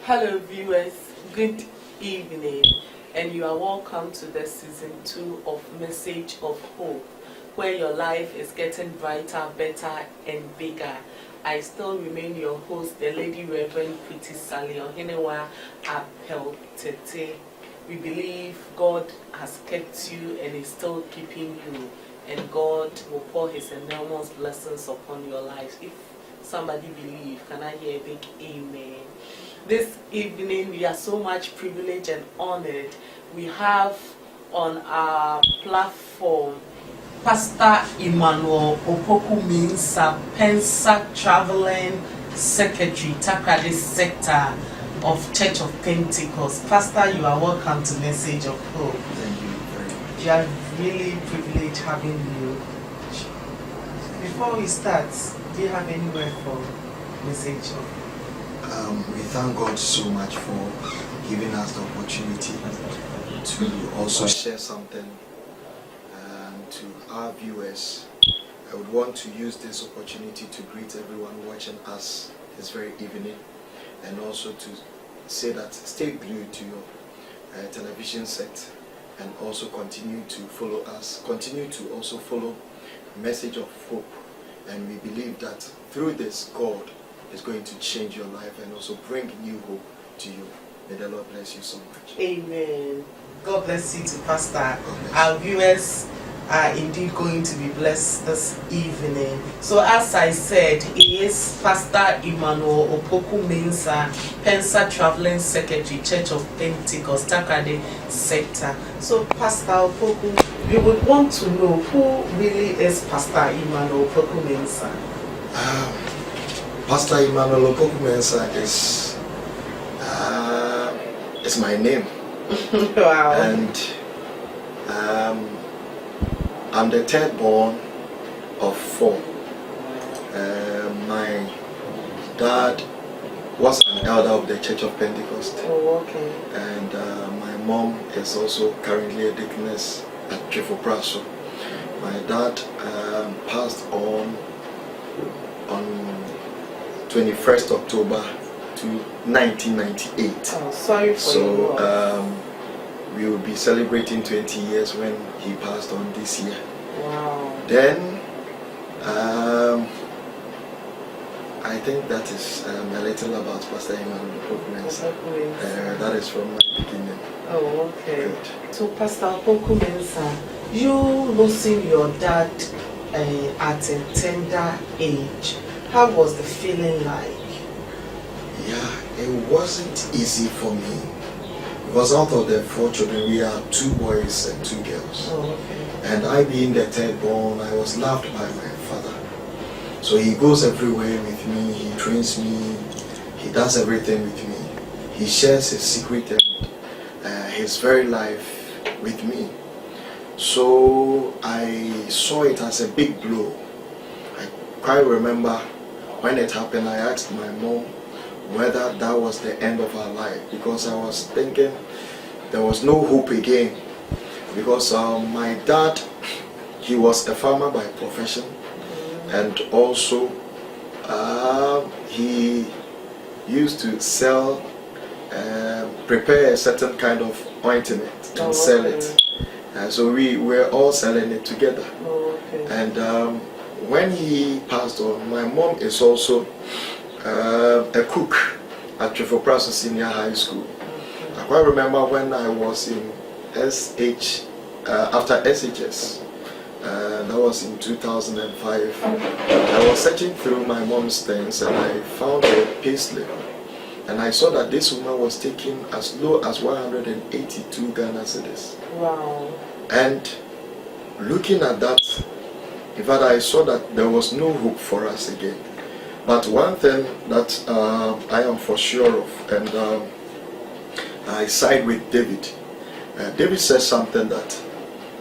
Hello viewers, good evening, and you are welcome to the season 2 of Message of Hope, where your life is getting brighter, better and bigger. I still remain your host, the Lady Reverend Pretty Sally Ohinewa Apau Tete. We believe God has kept you and is still keeping you, and God will pour His enormous blessings upon your life. If somebody believe, can I hear a big amen? This evening, we are so much privileged and honored. We have on our platform Pastor Emmanuel Opoku Mensah, Mensah Traveling Secretary, Takrade Sector of Church of Pentecost. Pastor, you are welcome to Message of Hope. Thank you very much. We are really privileged having you. Before we start, do you have any word for Message of Hope? We thank God so much for giving us the opportunity to also share something to our viewers. I would want to use this opportunity to greet everyone watching us this very evening, and also to say that stay glued to your television set and also continue to follow us, continue to also follow Message of Hope, and we believe that through this God is going to change your life and also bring new hope to you. May the Lord bless you so much. Amen. God bless you too, Pastor. Our viewers are indeed going to be blessed this evening. So as I said, he is Pastor Emmanuel Opoku Mensah, Mensah Traveling Secretary, Church of Pentecost, Takrade Sector. So Pastor Opoku, we would want to know who really is Pastor Emmanuel Opoku Mensah. Pastor Emmanuel Opoku Mensah is my name. Wow. And I'm the third born of 4. My dad was an elder of the Church of Pentecost. Oh, okay. And my mom is also currently a deaconess at Praso. My dad passed on 21st October to 1998. Oh, sorry for you. We will be celebrating 20 years when he passed on this year. Wow. Then I think that is a little about Pastor Emmanuel Opoku Mensah. That is from my beginning. Oh, okay. Good. So Pastor Opoku Mensah, you losing your dad at a tender age, how was the feeling like? Yeah, it wasn't easy for me. Because out of the 4 children, we are 2 boys and 2 girls. Oh, okay. And I being the third born, I was loved by my father. So he goes everywhere with me, he trains me, he does everything with me. He shares his secret and his very life with me. So I saw it as a big blow. I quite remember when it happened, I asked my mom whether that was the end of our life, because I was thinking there was no hope again, because my dad, he was a farmer by profession, and also he used to sell, prepare a certain kind of ointment and sell it, so we were all selling it together. And when he passed on, my mom is also a cook at Praso Senior High School. I quite remember when I was in after SHS, that was in 2005, I was searching through my mom's things and I found a payslip, and I saw that this woman was taking as low as 182 Ghana cedis. Wow. And looking at that, in fact, I saw that there was no hope for us again. But one thing that I am for sure of, and I side with David. David says something that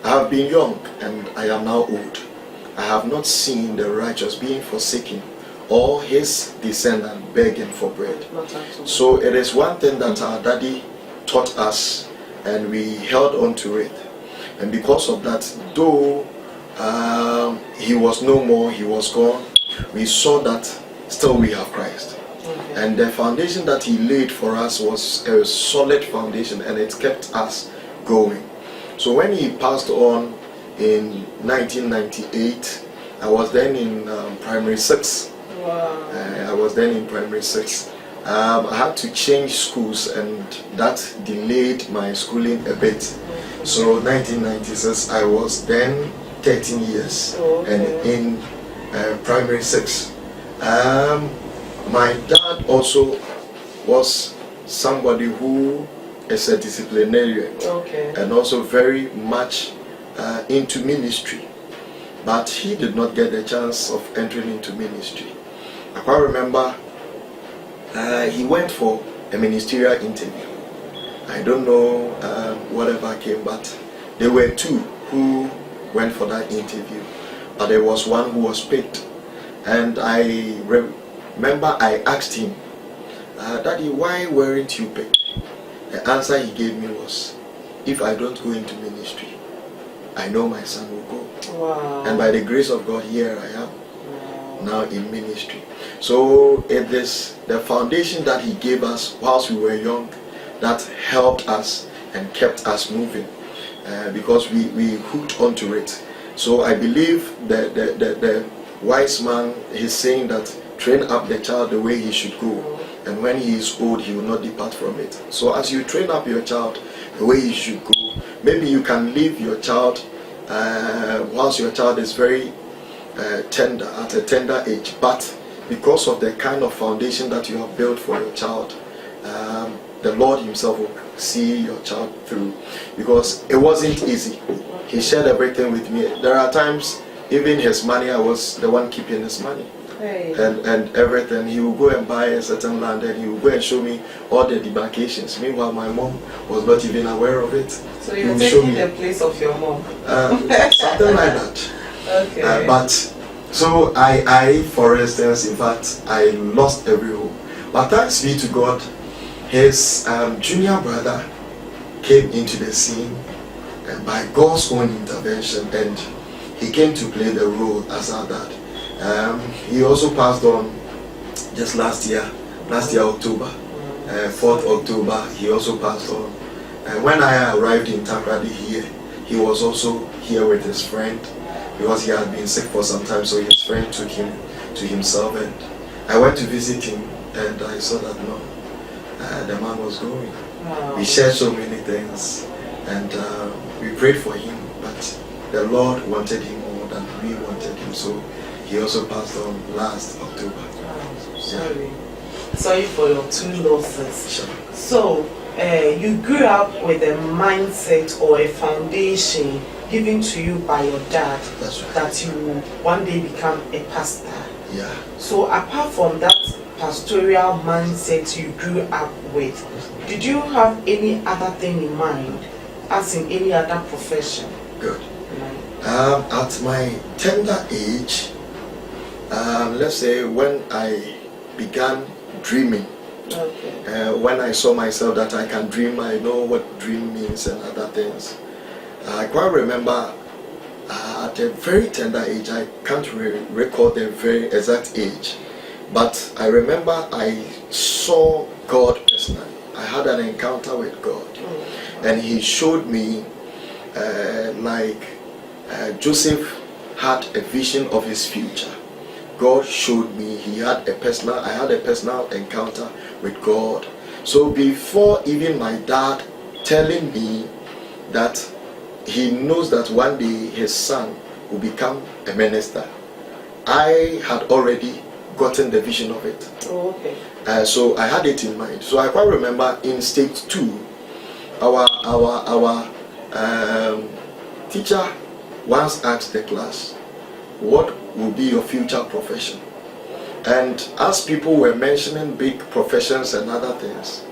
I have been young and I am now old. I have not seen the righteous being forsaken or his descendant begging for bread. So it is one thing that our daddy taught us and we held on to it. And because of that, though he was no more, he was gone, we saw that still we have Christ. And the foundation that he laid for us was a solid foundation, and it kept us going. So when he passed on in 1998, I was then in primary 6. Wow. I was then in primary 6. I had to change schools, and that delayed my schooling a bit. So 1996, I was then 13 years and in primary 6. My dad also was somebody who is a disciplinarian, and also very much into ministry, but he did not get the chance of entering into ministry. I quite remember he went for a ministerial interview. I don't know whatever came, but there were 2 who went for that interview, but there was one who was picked. And I remember I asked him, Daddy, why weren't you picked? The answer he gave me was, if I don't go into ministry, I know my son will go. Wow. And by the grace of God, here I am. Now in ministry. So it is the foundation that he gave us whilst we were young that helped us and kept us moving, because we hooked onto it. So I believe that the wise man is saying that train up the child the way he should go, and when he is old he will not depart from it. So as you train up your child the way he should go, maybe you can leave your child whilst your child is very tender, at a tender age, but because of the kind of foundation that you have built for your child, the Lord himself will see your child through, because it wasn't easy. He shared everything with me. There are times, even his money, I was the one keeping his money. And everything. He will go and buy a certain land, and he will go and show me all the demarcations. Meanwhile, my mom was not even aware of it. So you're taking the place of your mom? Something like that. Okay. But so I, for instance, in fact, I lost every hope. But thanks be to God, his junior brother came into the scene, and by God's own intervention, and he came to play the role as our dad. He also passed on just last year October, 4th October, he also passed on. When I arrived in Takrady here, he was also here with his friend, because he had been sick for some time, so his friend took him to himself, and I went to visit him, and I saw that no, the man was going. Wow. We shared so many things, and we prayed for him, but the Lord wanted him more than we wanted him, so he also passed on last October. Oh, sorry for your 2 losses. Sure. So you grew up with a mindset or a foundation given to you by your dad. That's right. That you will one day become a pastor. Yeah. So apart from that pastoral mindset you grew up with, did you have any other thing in mind, as in any other profession? Good. At my tender age, let's say when I began dreaming, when I saw myself that I can dream, I know what dream means and other things. I quite remember at a very tender age, I can't recall the very exact age, but I remember I saw God personally. I had an encounter with God, and he showed me like Joseph had a vision of his future. God showed me I had a personal encounter with God. So before even my dad telling me that he knows that one day his son will become a minister, I had already gotten the vision of it. So I had it in mind. So I quite remember in stage 2, our teacher once asked the class, what will be your future profession? And as people were mentioning big professions and other things,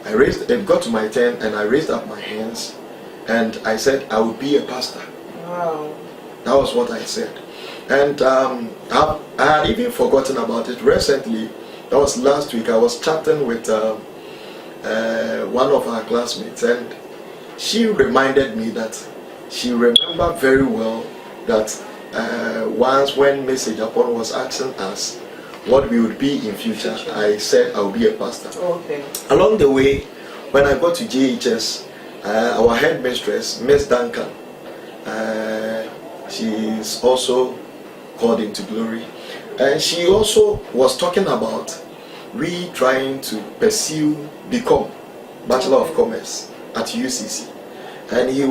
it got to my turn, and I raised up my hands, and I said I would be a pastor. Wow. That was what I said. And I had even forgotten about it. Recently, that was last week, I was chatting with one of our classmates, and she reminded me that she remembered very well that once when Mensah Apau was asking us, what we would be in future, I said I would be a pastor. Okay. Along the way, when I got to JHS, our headmistress, Miss Duncan, she is also called into glory. And she also was talking about we trying to become Bachelor of Commerce at UCC. And he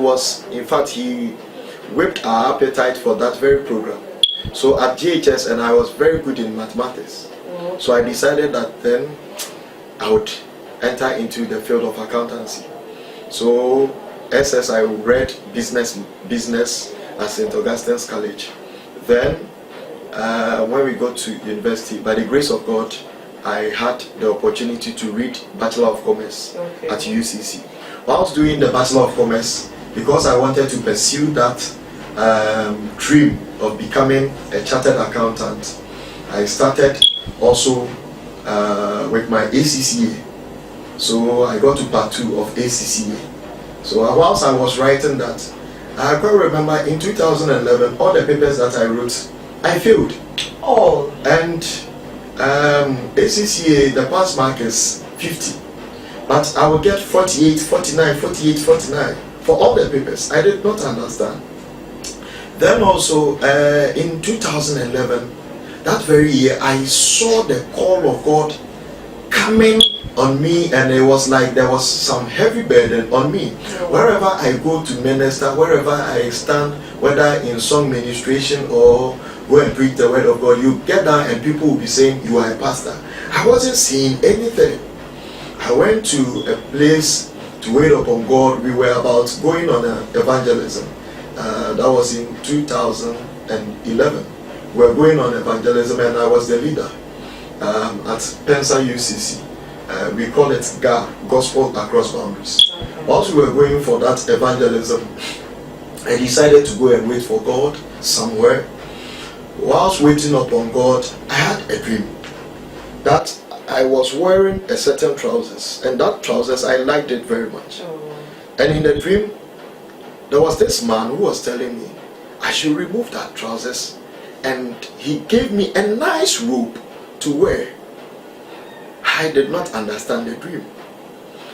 whipped our appetite for that very program. So at GHS, and I was very good in mathematics. So I decided that then I would enter into the field of accountancy. So SS, I read business at St. Augustine's College. Then when we got to university, by the grace of God, I had the opportunity to read Bachelor of Commerce at UCC. Whilst doing the Bachelor of Commerce, because I wanted to pursue that dream of becoming a chartered accountant, I started also with my ACCA. So I got to part 2 of ACCA. So whilst I was writing that, I can remember in 2011, all the papers that I wrote, I failed. All. And ACCA, the pass mark is 50. But I would get 48, 49, 48, 49 for all the papers. I did not understand. Then also in 2011, that very year, I saw the call of God coming on me, and it was like there was some heavy burden on me. Wherever I go to minister, wherever I stand, whether in song ministration or go and preach the word of God, you get down and people will be saying you are a pastor. I wasn't seeing anything. I went to a place to wait upon God. We were about going on an evangelism. That was in 2011. We were going on evangelism, and I was the leader at Mensah UCC. We call it GA, Gospel Across Boundaries. Whilst we were going for that evangelism, I decided to go and wait for God somewhere. Whilst waiting upon God, I had a dream that I was wearing a certain trousers, and that trousers, I liked it very much. And in the dream, there was this man who was telling me I should remove that trousers, and he gave me a nice robe to wear. I did not understand the dream.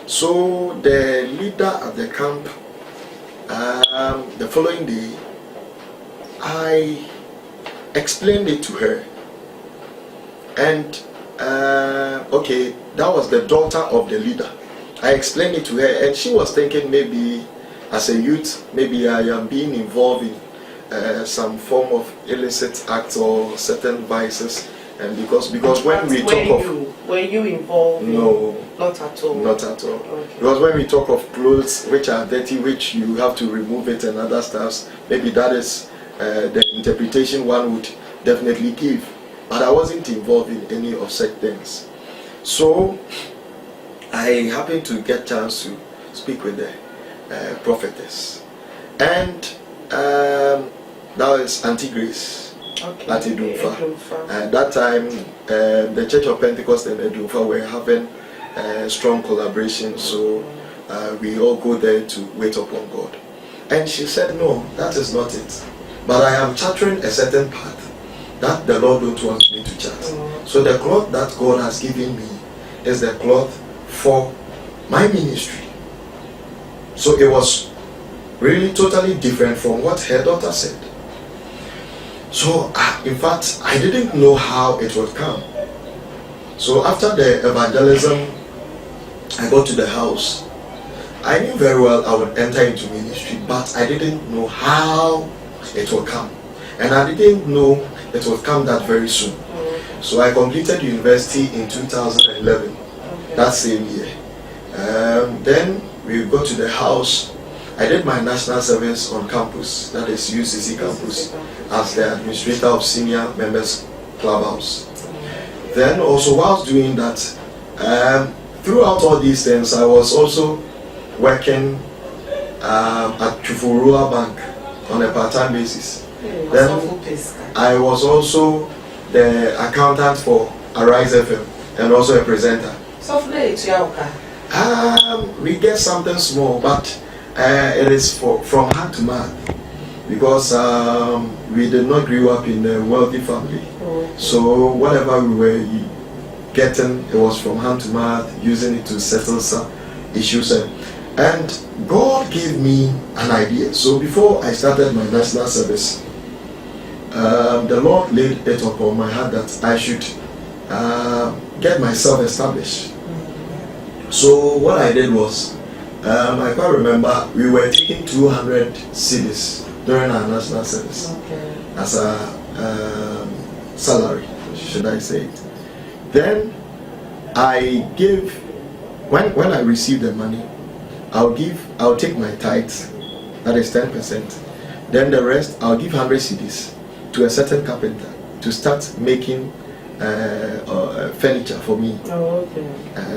So the leader at the camp, the following day, I explained it to her. And okay, that was the daughter of the leader. I explained it to her, and she was thinking maybe as a youth, maybe I am being involved in some form of illicit act or certain vices. And because when we talk of, were you involved? No, not at all. Not at all. Okay. Because when we talk of clothes which are dirty, which you have to remove it and other stuffs, maybe that is the interpretation one would definitely give. But I wasn't involved in any of such things. So I happened to get a chance to speak with the prophetess, and that is Auntie Grace. At Edumfa. At that time, the Church of Pentecost and Edumfa were having strong collaboration, so we all go there to wait upon God. And she said, no, that is not it. But I am chartering a certain path that the Lord don't want me to chart. So the cloth that God has given me is the cloth for my ministry. So it was really totally different from what her daughter said. So, in fact, I didn't know how it would come. So after the evangelism, I got to the house. I knew very well I would enter into ministry, but I didn't know how it would come. And I didn't know it would come that very soon. So I completed university in 2011, that same year. Then we got to the house. I did my national service on campus, that is UCC campus, as the administrator of senior members clubhouse. Then also whilst doing that, throughout all these things, I was also working at Chufurua Bank on a part-time basis. Then I was also the accountant for Arise FM and also a presenter. We get something small, but it is from hand to mouth, because we did not grow up in a wealthy family. Oh. So whatever we were getting, it was from hand to mouth, using it to settle some issues. And God gave me an idea. So before I started my national service, the Lord laid it upon my heart that I should get myself established. So what I did was, I can't remember, we were taking 200 cedis during our national service as a salary, should I say it. Then I gave, when I received the money, I'll take my tithes, that is 10%. Then the rest, I'll give 100 cedis to a certain carpenter to start making furniture for me. Oh, okay.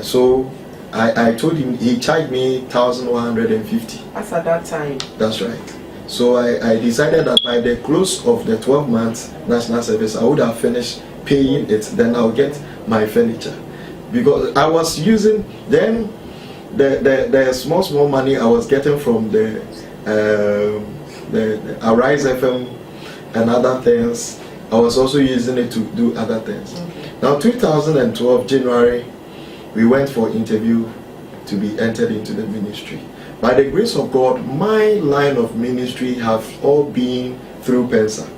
So I told him, he charged me 1,150. As at that time. That's right. So I decided that by the close of the 12 months national service, I would have finished paying it. Then I'll get my furniture, because I was using then the small money I was getting from the Arise FM and other things. I was also using it to do other things. Now 2012 January, we went for interview to be entered into the ministry. By the grace of God, my line of ministry have all been through Mensah.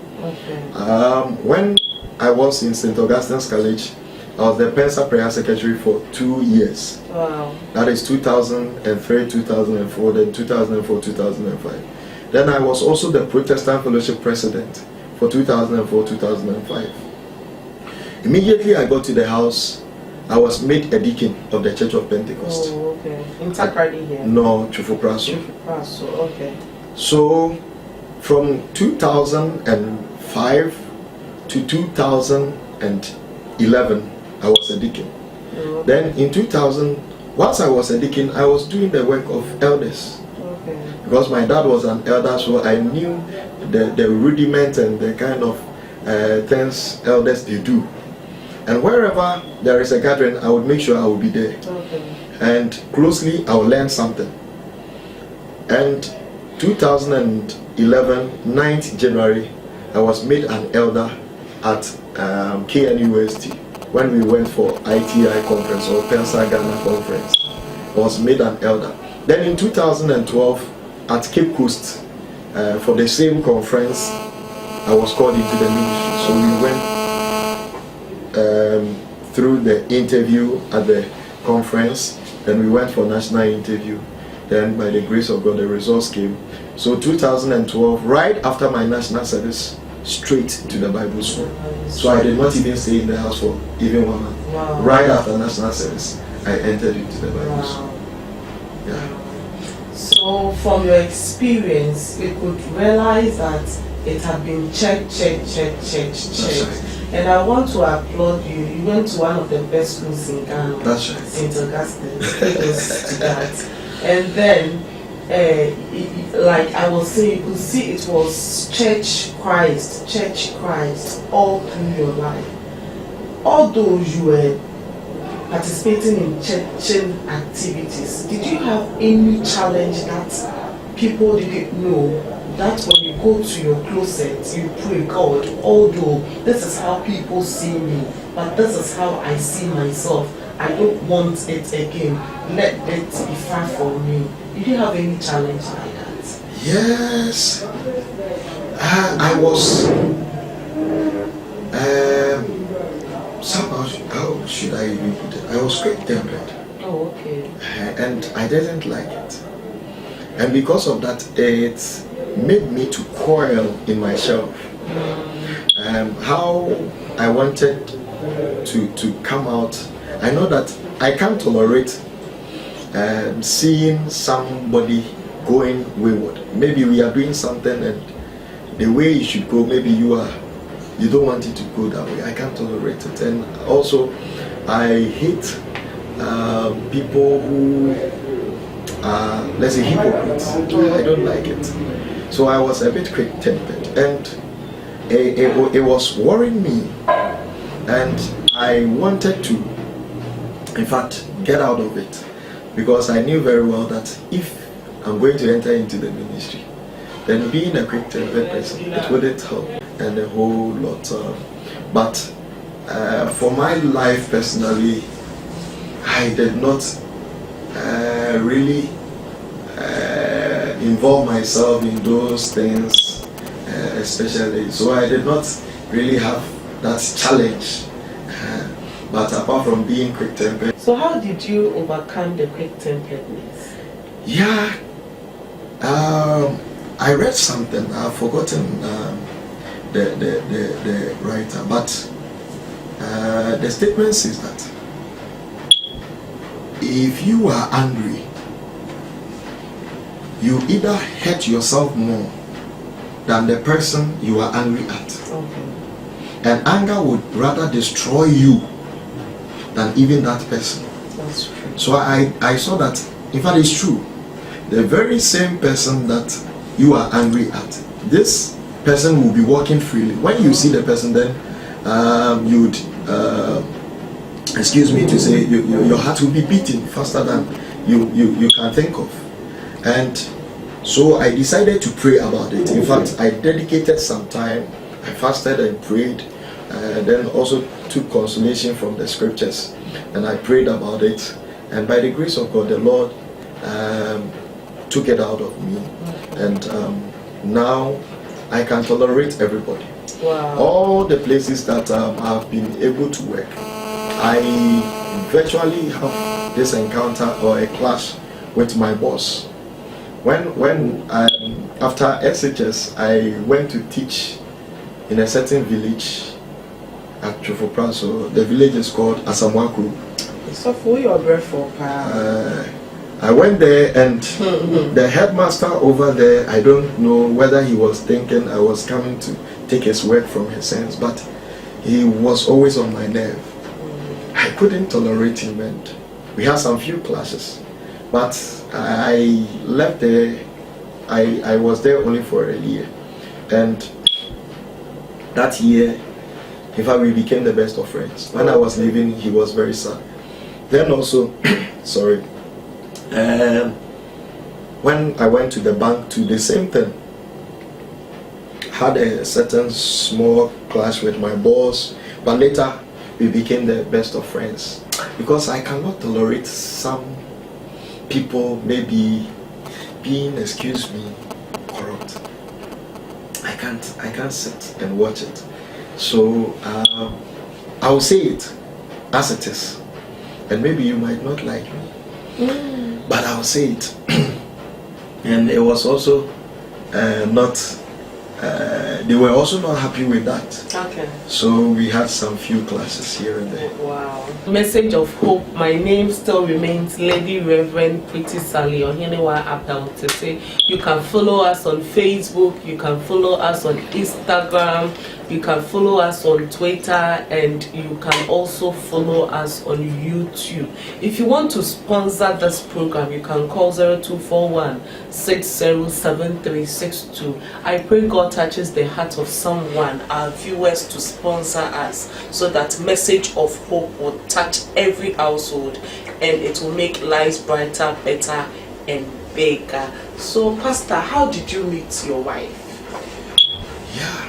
When I was in St. Augustine's College, I was the Mensah prayer secretary for 2 years. Wow. That is 2003, 2004, then 2004, 2005. Then I was also the Protestant Fellowship president for 2004, 2005. Immediately I got to the house, I was made a deacon of the Church of Pentecost. Oh, okay. In Takrady here? No, Chufupraso. Chufupraso, okay. So, from 2005 to 2011, I was a deacon. Okay. Then in 2000, once I was a deacon, I was doing the work of elders. Okay. Because my dad was an elder, so I knew the rudiment and the kind of things elders they do. And wherever there is a gathering, I would make sure I will be there. Okay. And closely, I will learn something. And 2011, 9th January, I was made an elder at KNUST when we went for ITI conference or Mensah Ghana conference. I was made an elder. Then in 2012, at Cape Coast, for the same conference, I was called into the ministry. So we went through the interview at the conference, then we went for national interview. Then by the grace of God, the results came. So 2012, right after my national service, straight to the Bible school. So I did not even stay in the house for even 1 month. Wow. Right after national service, I entered into the Bible school. Yeah. So from your experience, you could realize that it had been checked. Right. And I want to applaud you. You went to one of the best schools in Ghana. That's right. St. Augustine. Kudos to that. And then, like I was saying, you could see it was church Christ all through your life. Although you were participating in church activities, did you have any challenge that people didn't know? That when you go to your closet, you pray, God, although this is how people see me, but this is how I see myself. I don't want it again. Let it be far from me. Did you have any challenge like that? Yes. I was somehow, how should I even put it? I was quick-tempered. Oh, okay. And I didn't like it. And because of that, it made me to quarrel in myself. How I wanted to come out. I know that I can't tolerate seeing somebody going wayward. Maybe we are doing something and the way it should go, maybe you don't want it to go that way. I can't tolerate it. And also, I hate people who are, let's say, hypocrites. I don't like it. So I was a bit quick-tempered, and it was worrying me, and I wanted to, in fact, get out of it, because I knew very well that if I'm going to enter into the ministry, then being a quick-tempered person, it wouldn't help, and a whole lot. But for my life personally, I did not really involve myself in those things, especially. So I did not really have that challenge. But apart from being quick-tempered. So how did you overcome the quick-temperedness? Yeah, I read something. I've forgotten the writer, but the statement says that if you are angry, you either hurt yourself more than the person you are angry at. Okay. And anger would rather destroy you than even that person. That's true. So I saw that, in fact, it's true. The very same person that you are angry at, this person will be walking freely. When you see the person, then you'd, excuse me to say, your heart will be beating faster than you can think of. And so I decided to pray about it. In fact, I dedicated some time. I fasted and prayed, then also took consolation from the scriptures, and I prayed about it. And by the grace of God, the Lord took it out of me, and now I can tolerate everybody. Wow. All the places that I've been able to work, I virtually have this encounter or a clash with my boss. When after SHS, I went to teach in a certain village at Chofopraso. The village is called Asamwaku. So for your breath for I went there, and the headmaster over there, I don't know whether he was thinking I was coming to take his work from his hands, but he was always on my nerve. I couldn't tolerate him, and we had some few clashes. But I left there. I was there only for a year, and that year, in fact, we became the best of friends. When I was leaving, he was very sad. Then also, sorry, when I went to the bank to the same thing, had a certain small clash with my boss, but later we became the best of friends, because I cannot tolerate some people maybe being, excuse me, corrupt. I can't sit and watch it. So I will say it as it is, and maybe you might not like me, but I'll say it. And it was also not. They were also not happy with that. Okay. So we had some few classes here and there. Wow. Message of hope. My name still remains Lady Reverend Pretty Sally Ohinewa Apau. You can follow us on Facebook, you can follow us on Instagram, you can follow us on Twitter, and you can also follow us on YouTube. If you want to sponsor this program, you can call 0241 607362. I pray God touches the heart of someone, our viewers, to sponsor us, so that message of hope will touch every household, and it will make lives brighter, better, and bigger. So, Pastor, how did you meet your wife? Yeah,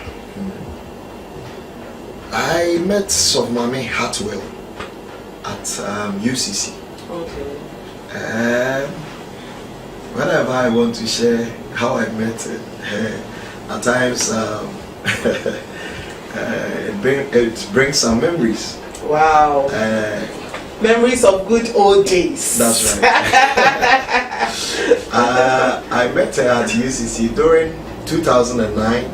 I met Sofmame Hartwell at UCC. Okay. Whenever I want to share how I met her, at times it brings some memories. Wow. Memories of good old days. That's right. I met her at UCC during 2009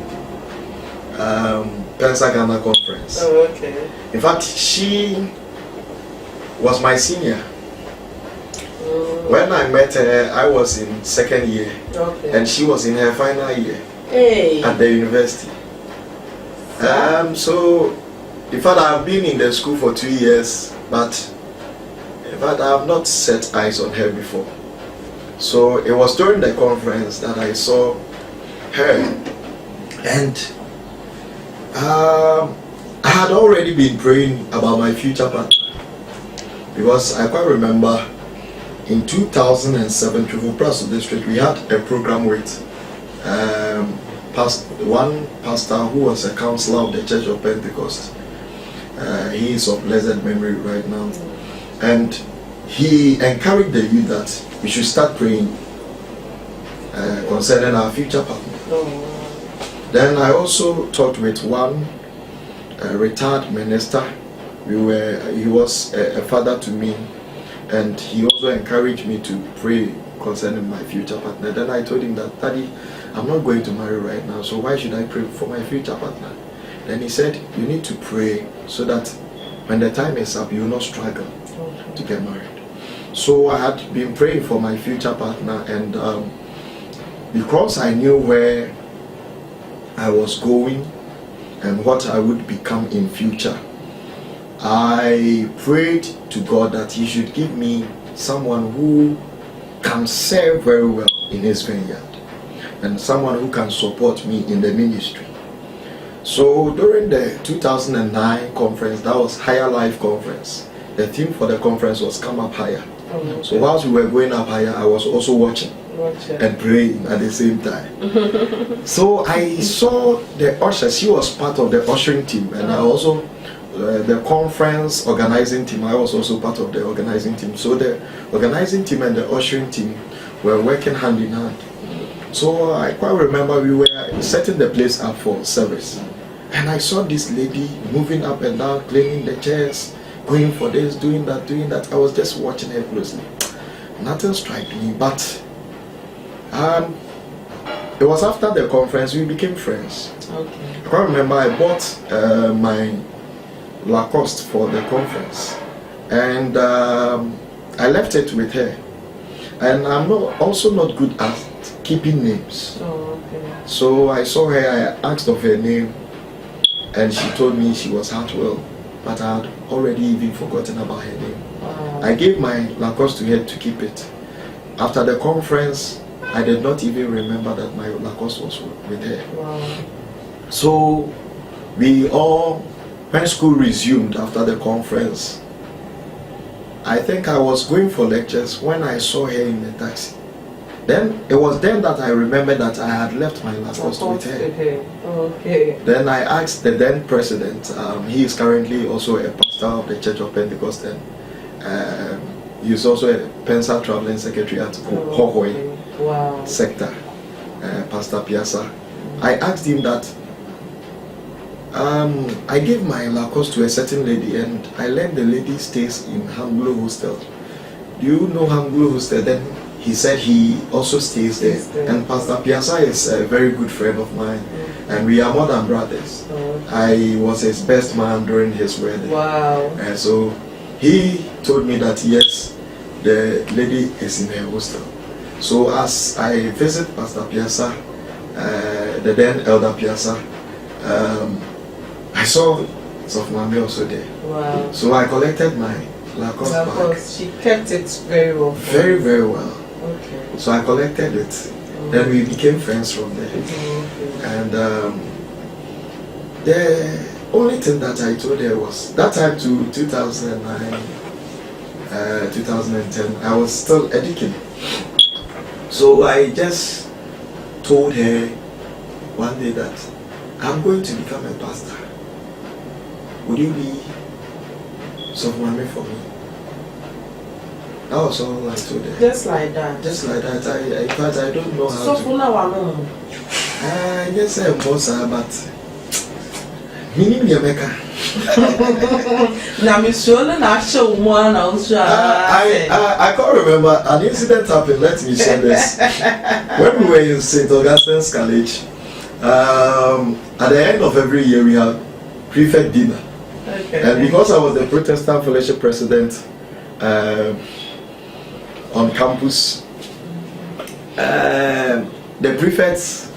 Mensah Ghana conference. Oh, okay. In fact, she was my senior. When I met her, I was in second year, and she was in her final year at the university. So, in fact, I've been in the school for 2 years, but in fact, I have not set eyes on her before. So, it was during the conference that I saw her, and I had already been praying about my future partner, because I quite remember in 2007, Chofopraso district, we had a program with one pastor who was a counselor of the Church of Pentecost. He is of blessed memory right now. And he encouraged the youth that we should start praying concerning our future partner. Then I also talked with one retired minister. He was a father to me, and he also encouraged me to pray concerning my future partner. Then I told him that, Daddy, I'm not going to marry right now, so why should I pray for my future partner? Then he said, you need to pray so that when the time is up, you will not struggle to get married. So I had been praying for my future partner, and because I knew where I was going and what I would become in future, I prayed to God that He should give me someone who can serve very well in His vineyard and someone who can support me in the ministry. So during the 2009 conference, that was Higher Life Conference, the theme for the conference was Come Up Higher. So whilst we were going up higher, I was also watching and praying at the same time. So I saw the ushers. She was part of the ushering team, and I also the conference organizing team. I was also part of the organizing team. So the organizing team and the ushering team were working hand in hand. So I quite remember we were setting the place up for service, and I saw this lady moving up and down, cleaning the chairs, going for this, doing that, doing that. I was just watching her closely. Nothing struck me, but it was after the conference we became friends. Okay. I can't remember, I bought my Lacoste for the conference, and I left it with her. And I'm also not good at keeping names. So I saw her, I asked of her name, and she told me she was Hartwell, but I had already even forgotten about her name. I gave my Lacoste to her to keep it. After the conference, I did not even remember that my Lacoste was with her. So we all, when school resumed after the conference, I think I was going for lectures when I saw her in the taxi. Then it was then that I remembered that I had left my Lacoste with her. Okay. Then I asked the then president, he is currently also a pastor of the Church of Pentecost, and he is also a Mensah traveling secretary at Hohoi sector, Pastor Piazza. I asked him that I gave my Lacoste to a certain lady, and I learned the lady stays in Hambulo Hostel. Do you know Hambulo Hostel? Then he said he also stays there. And Pastor Piazza is a very good friend of mine, and we are more than brothers. I was his best man during his wedding. And so he told me that yes, the lady is in her hostel. So as I visit Pastor Piazza, the then Elder Piazza, I saw Sofmame also there. So I collected my Lacoste bag. She kept it very well. Very, very well. Okay. So I collected it. Then we became friends from there. And the only thing that I told her was, that time to 2009, 2010, I was still a deacon. So I just told her one day that I'm going to become a pastor. Would you be Sofmame for me? That was all I told her. Just like that. Just like that. I don't know how to. I just said Mensah, but meaning America. I can't remember. An incident happened. Let me share this. When we were in St. Augustine's College, at the end of every year we have prefect dinner. And because I was the Protestant Fellowship president on campus, the prefects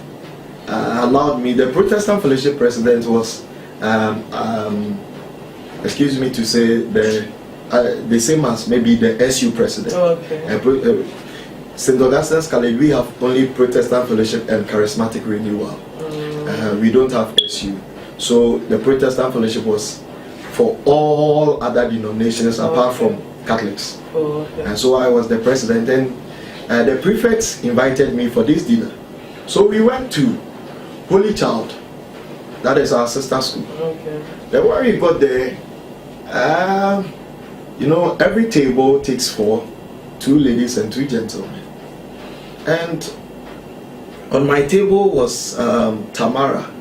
allowed me. The Protestant Fellowship president was, excuse me to say, the same as maybe the SU president. St. Augustine's College, we have only Protestant Fellowship and Charismatic Renewal. We don't have SU. So the Protestant Fellowship was for all other denominations apart from Catholics. And so I was the president, and the prefects invited me for this dinner. So we went to Holy Child, that is our sister school. Then when we got there, Every table takes 4, 2 ladies and 2 gentlemen. And on my table was Tamara.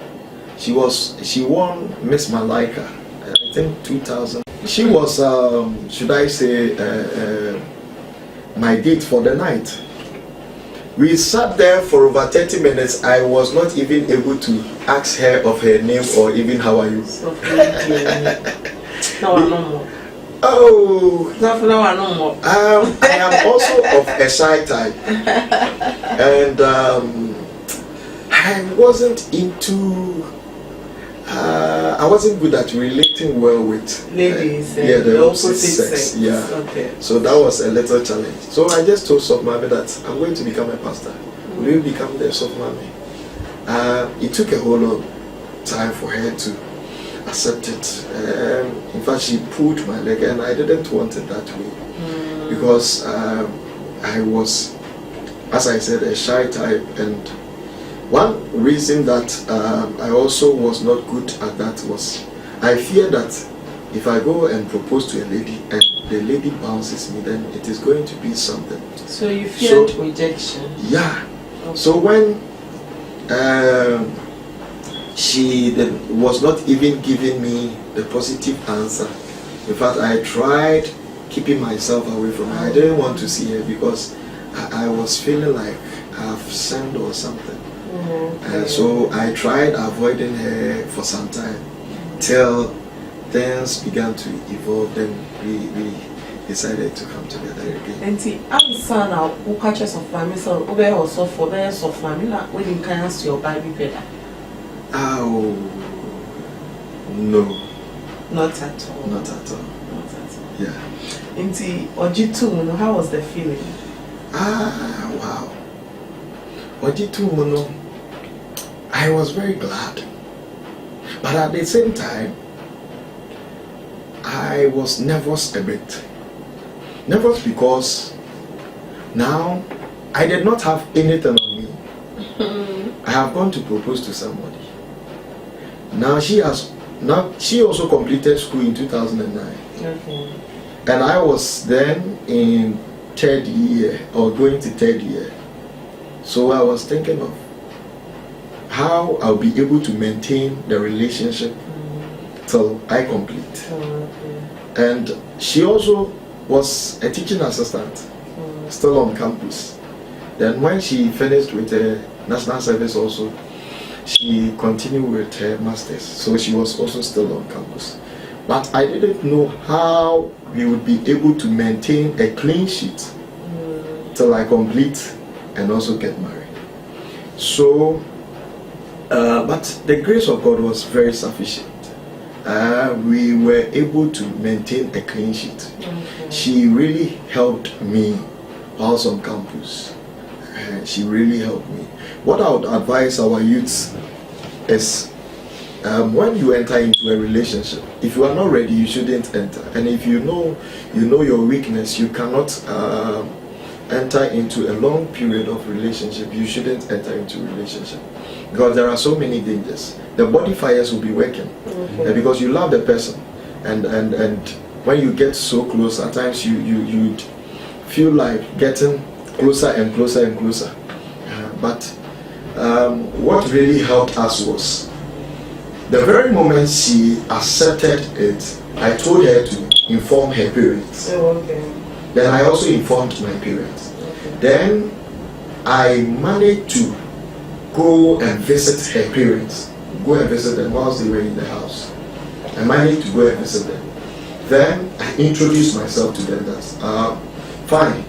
She won Miss Malaika, I think 2000. She was, my date for the night. We sat there for over 30 minutes. I was not even able to ask her of her name or even how are you. No, I know more. Oh, No, I know more. I am also of a shy type, and I wasn't into. I wasn't good at relating well with ladies. The opposite sex. Yeah. Okay. So that was a little challenge. So I just told Soft Mommy that I'm going to become a pastor. Will you become the Soft Mommy? It took a whole lot of time for her to accept it. In fact, she pulled my leg, and I didn't want it that way because I was, as I said, a shy type. And one reason that I also was not good at that was I fear that if I go and propose to a lady and the lady bounces me, then it is going to be something. So you feared rejection? Yeah. Okay. So when she was not even giving me the positive answer, in fact, I tried keeping myself away from her. I didn't want to see her because I was feeling like I've sinned or something. So I tried avoiding her for some time till things began to evolve. Then we decided to come together again. And see, I'm son who catches of family, so over also for bears of family, when you can ask your Bible better. Oh, no. Not at all. Not at all. Not at all. Yeah. And see, Ojitu, how was the feeling? Wow. Ojitu, I was very glad. But at the same time, I was nervous a bit. Nervous because now I did not have anything on me. I have gone to propose to somebody. Now she also completed school in 2009. Okay. And I was then in 3rd year or going to 3rd year. So I was thinking of how I'll be able to maintain the relationship till I complete. And she also was a teaching assistant, still on campus. Then when she finished with her national service also, she continued with her masters. So she was also still on campus. But I didn't know how we would be able to maintain a clean sheet till I complete and also get married. So, but the grace of God was very sufficient. We were able to maintain a clean sheet. She really helped me whilst on campus. She really helped me. What I would advise our youths is when you enter into a relationship, if you are not ready, you shouldn't enter. And if you know your weakness, you cannot enter into a long period of relationship, you shouldn't enter into a relationship. Because there are so many dangers. The body fires will be working. Because you love the person. And when you get so close, at times you feel like getting closer and closer and closer. But what really helped us was the very moment she accepted it, I told her to inform her parents. Then I also informed my parents. Then I managed to go and visit her parents. Go and visit them whilst they were in the house. I managed to go and visit them. Then I introduced myself to them that, fine,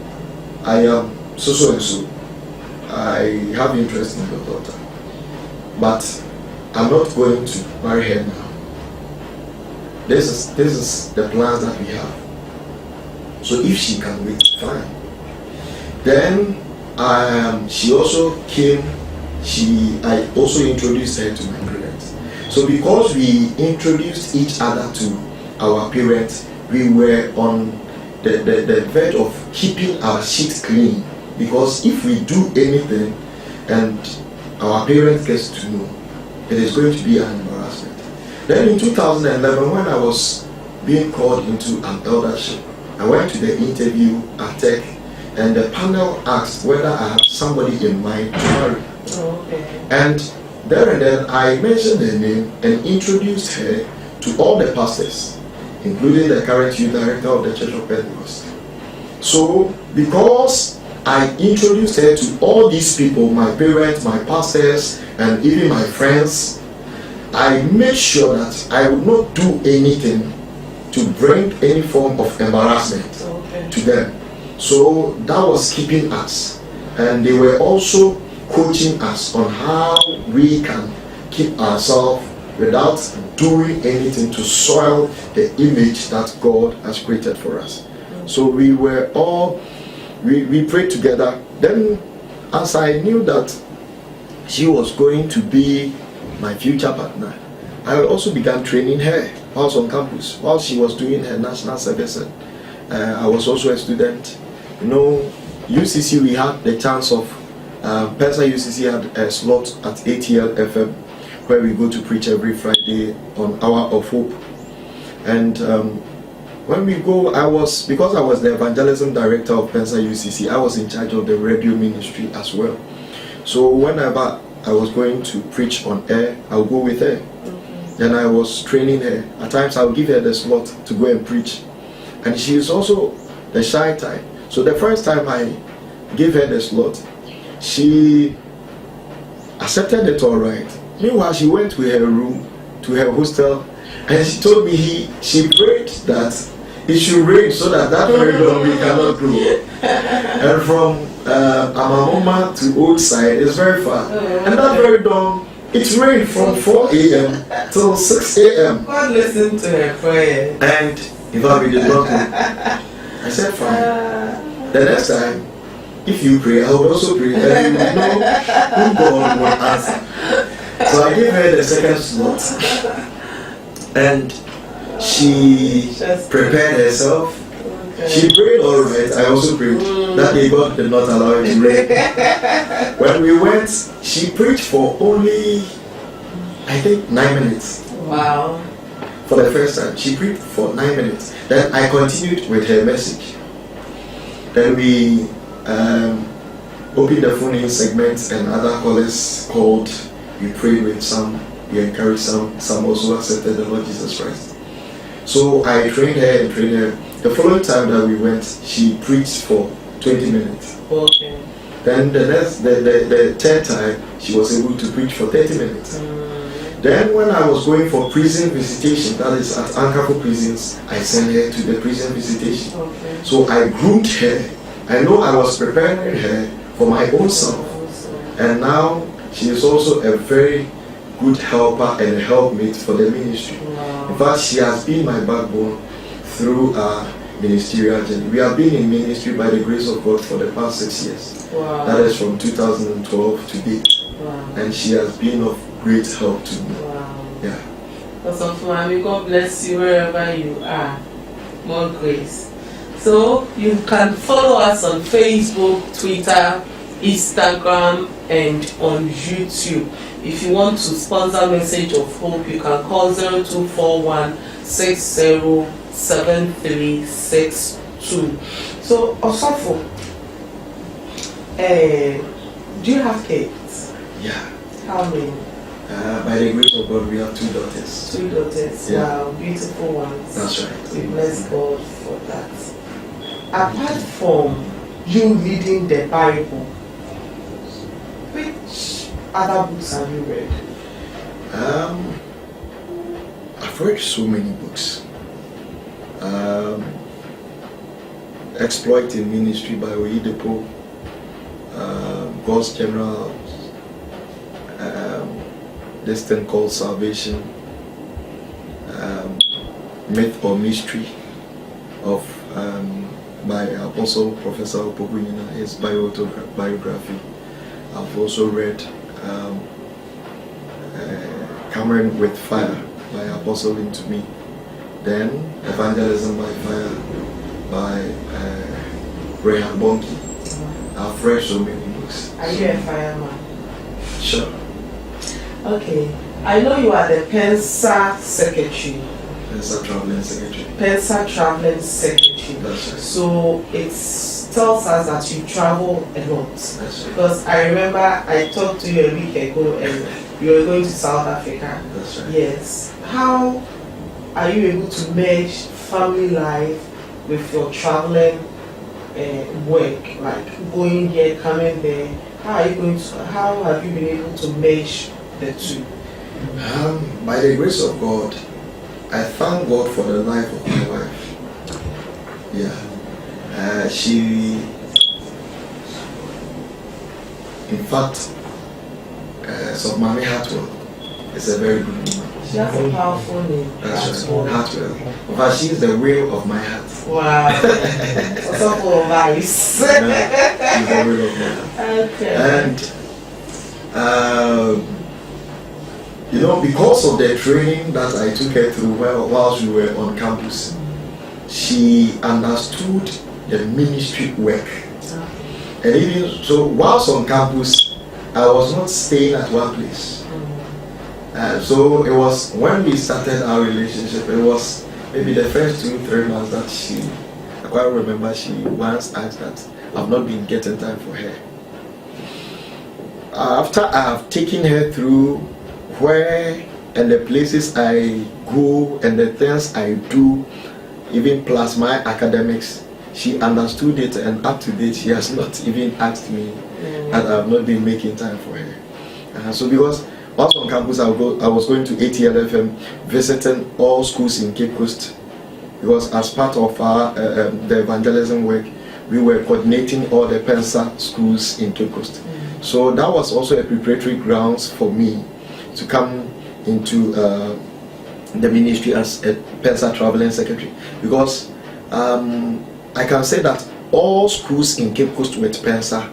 I am so and so. I have interest in your daughter. But I'm not going to marry her now. This is the plans that we have. So if she can wait, fine. Then she also came. I also introduced her to my parents. So because we introduced each other to our parents, we were on the verge of keeping our sheets clean. Because if we do anything and our parents gets to know, it is going to be an embarrassment. Then in 2011, when I was being called into an eldership. I went to the interview at Tech, and the panel asked whether I had somebody in mind to marry. And there and then I mentioned her name and introduced her to all the pastors, including the current youth director of the Church of Pentecost. So, because I introduced her to all these people, my parents, my pastors, and even my friends, I made sure that I would not do anything to bring any form of embarrassment to them. So that was keeping us. And they were also coaching us on how we can keep ourselves without doing anything to soil the image that God has created for us. So we were all, we prayed together. Then as I knew that she was going to be my future partner, I also began training her whilst on campus, while she was doing her national service. I was also a student. You know, UCC, we had the chance of, Mensah UCC had a slot at ATL FM where we go to preach every Friday on Hour of Hope. And when we go, because I was the evangelism director of Mensah UCC, I was in charge of the radio ministry as well. So whenever I was going to preach on air, I would go with her. Then I was training her. At times I would give her the slot to go and preach. And she is also the shy type. So the first time I gave her the slot, she accepted it all right. Meanwhile, she went to her room, to her hostel, and she told me she prayed that it should rain so that very long we cannot grow. And from Amamoma to Old Side is very far. And that very dawn, it rained from 4 a.m. till 6 a.m. God listened to her prayer. And if I did not know, I said fine. The next time, if you pray, I will also pray, and you will know who God will answer. So I gave her the second slot, and she prepared herself. She prayed all right. I also prayed. That day God did not allow it to rain. When we went, she preached for only, I think, 9 minutes. Wow. For the first time, she preached for 9 minutes. Then I continued with her message. Then we opened the phone-in segments, and other callers called. We prayed with some. We encouraged some. Some also accepted the Lord Jesus Christ. So I trained her and trained her. The following time that we went, she preached for 20 minutes. Okay. Then the third time, she was able to preach for 30 minutes. Then when I was going for prison visitation, that is at Ankapo prisons, I sent her to the prison visitation. Okay. So I groomed her. I know I was preparing her for my own self. And now she is also a very good helper and a helpmate for the ministry. Wow. In fact, she has been my backbone through our ministerial journey. We have been in ministry by the grace of God for the past 6 years. Wow. That is from 2012 to date. Wow. And she has been of great help to me. Wow. Yeah. Awesome, Mommy. God bless you wherever you are. More grace. So you can follow us on Facebook, Twitter, Instagram, and on YouTube. If you want to sponsor Message of Hope, you can call 0241 607362. So, Osofo, do you have kids? Yeah. How many? By the grace of God, we have 2 daughters. 2 daughters. Yeah. Wow, beautiful ones. That's right. We bless God for that. Apart from you reading the Bible, which other books have you read? I've read so many books. Exploit in Ministry by Opoku, God's General, this thing called Salvation, Myth or Mystery of by Apostle Professor Opoku, his biography. I've also read Cameron with Fire by Apostle Into Me. Then Evangelism by Fire by Rehan Bonki. I've read so many books. Are you a fireman? Sure. Okay. I know you are the Mensah secretary. Mensah Traveling Secretary. Mensah Traveling Secretary. That's right. So it tells us that you travel a lot. That's right. Because I remember I talked to you a week ago and you were going to South Africa. That's right. Yes. How are you able to merge family life with your traveling work, like going here, coming there? How have you been able to merge the two? By the grace of God, I thank God for the life of my wife. Yeah. In fact, so Mami Hartwell is a very good woman. She has a powerful name. That's right, Hartwell. In fact, she is the will of my heart. Wow. Also full of vibes. She's the will of my heart. Okay. And you know, because of the training that I took her through whilst we were on campus, she understood the ministry work. And even so, whilst on campus, I was not staying at one place. So it was when we started our relationship, it was maybe the first 2-3 months that I quite remember she once asked that I've not been getting time for her. After I have taken her through where and the places I go and the things I do, even plus my academics, she understood it, and up to date she has not even asked me that I have not been making time for her. So because whilst on campus I was going to ATLFM, visiting all schools in Cape Coast, because as part of our the evangelism work, we were coordinating all the Mensah schools in Cape Coast. So that was also a preparatory grounds for me to come into the ministry as a Mensah Traveling Secretary, because I can say that all schools in Cape Coast with Mensah,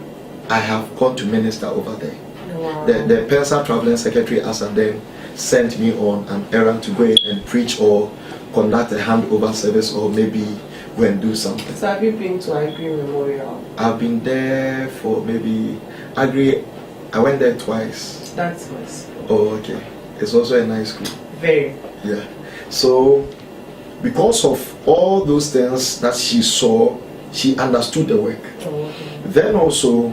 I have gone to minister over there. Wow. The Mensah Traveling Secretary as and then sent me on an errand to go in and preach or conduct a handover service or maybe go and do something. So have you been to Agri Memorial? I've been there for maybe Agri. I went there twice. That's nice. Oh, okay. It's also a nice school. Very. Yeah. So because of all those things that she saw, she understood the work. Oh, okay. Then also,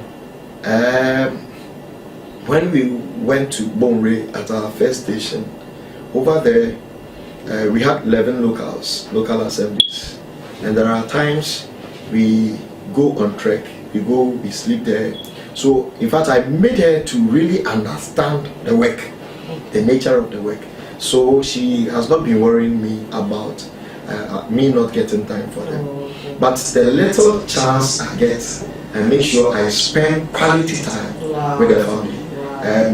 when we went to Bonre at our first station, over there, we had 11 local assemblies. And there are times we go on trek, we sleep there. So, in fact, I made her to really understand the work, the nature of the work. So, she has not been worrying me about me not getting time for them. But the little chance I get, I make sure I spend quality time with the family.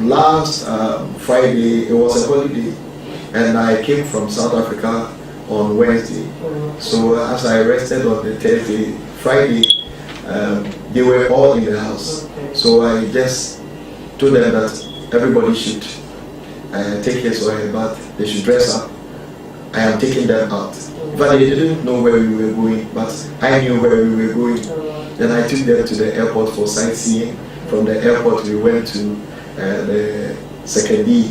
Last Friday, it was a holiday, and I came from South Africa on Wednesday. So as I rested on the Thursday, Friday, they were all in the house. So I just told them that everybody should take his or her bath, they should dress up. I am taking them out. But they didn't know where we were going, but I knew where we were going. Then I took them to the airport for sightseeing. From the airport, we went to the Sekedi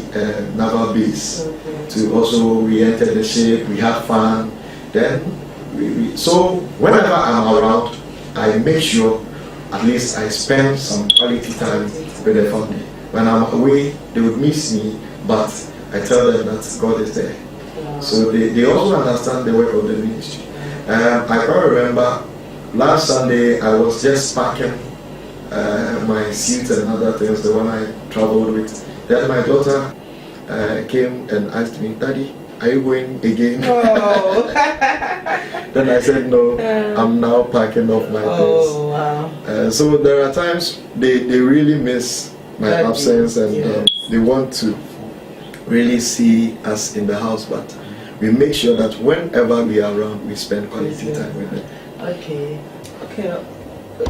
naval base to also re-enter the ship. We had fun. Then, so whenever I'm around, I make sure at least I spend some quality time with the family. When I'm away, they would miss me, but I tell them that God is there. So they also understand the work of the ministry. I can remember last Sunday I was just packing my suit and other things, the one I traveled with. Then my daughter came and asked me, "Daddy, are you going again?" Oh. Then I said, "No, I'm now packing up my things." Wow. So there are times they really miss my absence, and they want to really see us in the house, but we make sure that whenever we are around, we spend quality time with them. Okay.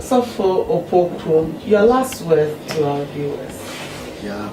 So for Opoku, your last word to our viewers. Yeah.